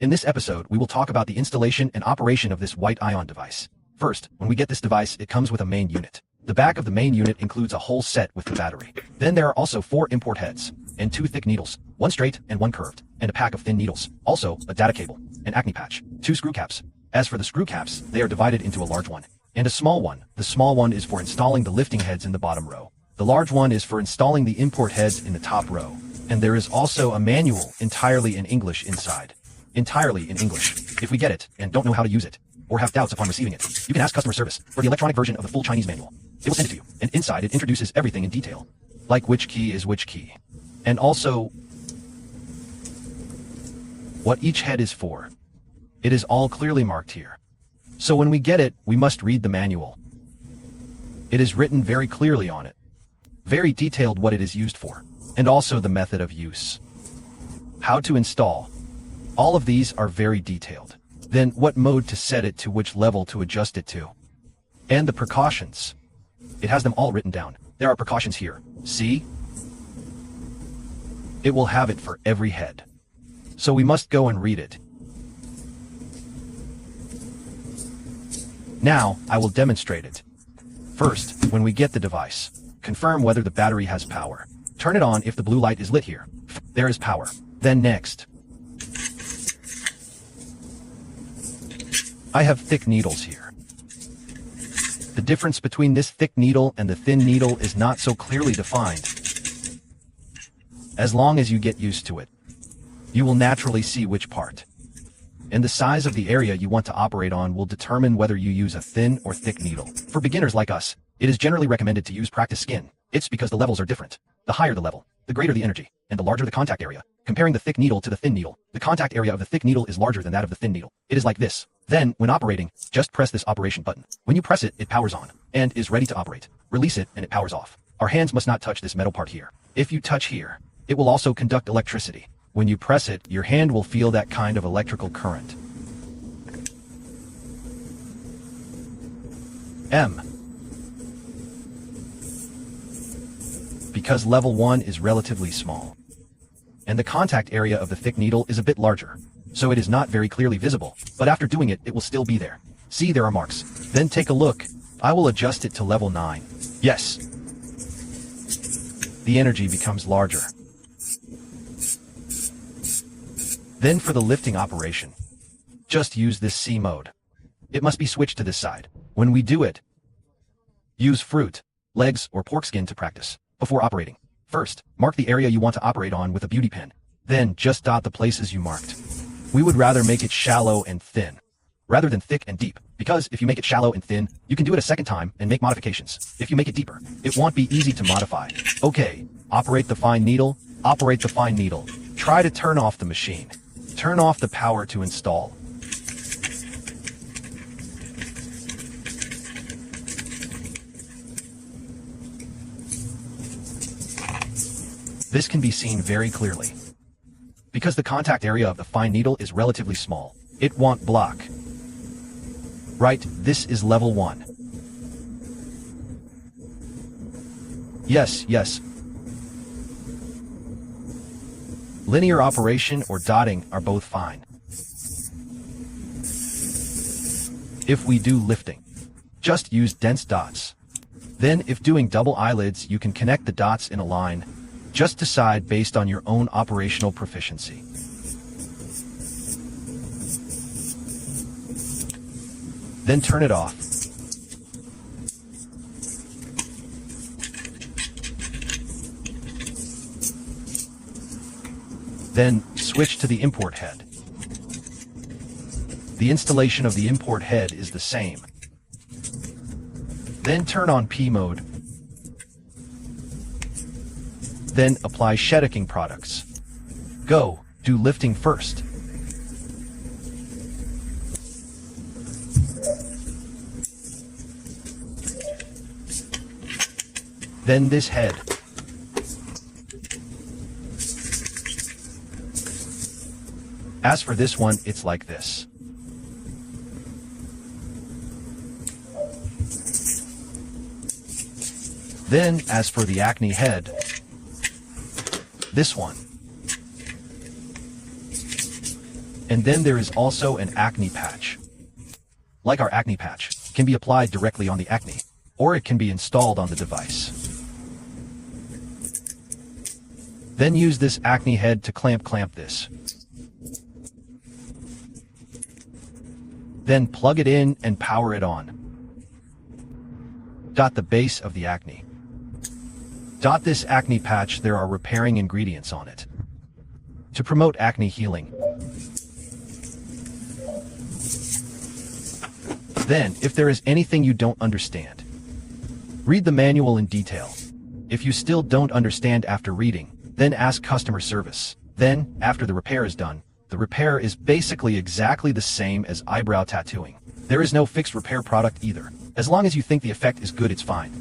In this episode, we will talk about the installation and operation of this white ion device. First, when we get this device, it comes with a main unit. The back of the main unit includes a whole set with the battery. Then there are also 4 import heads, and 2 thick needles, 1 straight and 1 curved, and a pack of thin needles. Also, a data cable, an acne patch, 2 screw caps. As for the screw caps, they are divided into a large one and a small one. The small one is for installing the lifting heads in the bottom row. The large one is for installing the import heads in the top row. And there is also a manual entirely in English inside. Entirely in English. If we get it and don't know how to use it, or have doubts upon receiving it, you can ask customer service for the electronic version of the full Chinese manual. It will send it to you, and inside it introduces everything in detail. Like which key is which key. And also, what each head is for. It is all clearly marked here. So when we get it, we must read the manual. It is written very clearly on it. Very detailed what it is used for. And also the method of use. How to install. All of these are very detailed. Then what mode to set it to, which level to adjust it to. And the precautions. It has them all written down. There are precautions here. See? It will have it for every head. So we must go and read it. Now, I will demonstrate it. First, when we get the device, confirm whether the battery has power. Turn it on if the blue light is lit here. There is power. Then next. I have thick needles here. The difference between this thick needle and the thin needle is not so clearly defined. As long as you get used to it, you will naturally see which part. And the size of the area you want to operate on will determine whether you use a thin or thick needle. For beginners like us, it is generally recommended to use practice skin. It's because the levels are different. The higher the level, the greater the energy, and the larger the contact area. Comparing the thick needle to the thin needle, the contact area of the thick needle is larger than that of the thin needle. It is like this. Then, when operating, just press this operation button. When you press it, it powers on, and is ready to operate. Release it, and it powers off. Our hands must not touch this metal part here. If you touch here, it will also conduct electricity. When you press it, your hand will feel that kind of electrical current. M. Because level 1 is relatively small. And the contact area of the thick needle is a bit larger, so it is not very clearly visible, but after doing it, it will still be there. See, there are marks. Then take a look. I will adjust it to level 9. Yes. The energy becomes larger. Then for the lifting operation, just use this C mode. It must be switched to this side. When we do it, use fruit, legs, or pork skin to practice. Before operating, first, mark the area you want to operate on with a beauty pen. Then, just dot the places you marked. We would rather make it shallow and thin, rather than thick and deep, because if you make it shallow and thin, you can do it a second time and make modifications. If you make it deeper, it won't be easy to modify. Okay, operate the fine needle, operate the fine needle. Try to turn off the machine. Turn off the power to install. This can be seen very clearly. Because the contact area of the fine needle is relatively small, it won't block. Right, this is level 1. Yes. Linear operation or dotting are both fine. If we do lifting, just use dense dots. Then if doing double eyelids, you can connect the dots in a line. Just decide based on your own operational proficiency. Then turn it off. Then switch to the import head. The installation of the import head is the same. Then turn on P mode. Then apply shedding products. Go, do lifting first. Then this head. As for this one, it's like this. Then, as for the acne head, this one. And then there is also an acne patch. Like our acne patch, can be applied directly on the acne, or it can be installed on the device. Then use this acne head to clamp this. Then plug it in and power it on. The base of the acne. This acne patch, there are repairing ingredients on it to promote acne healing. Then, if there is anything you don't understand, read the manual in detail. If you still don't understand after reading, then ask customer service. Then, after the repair is done, the repair is basically exactly the same as eyebrow tattooing. There is no fixed repair product either. As long as you think the effect is good, it's fine.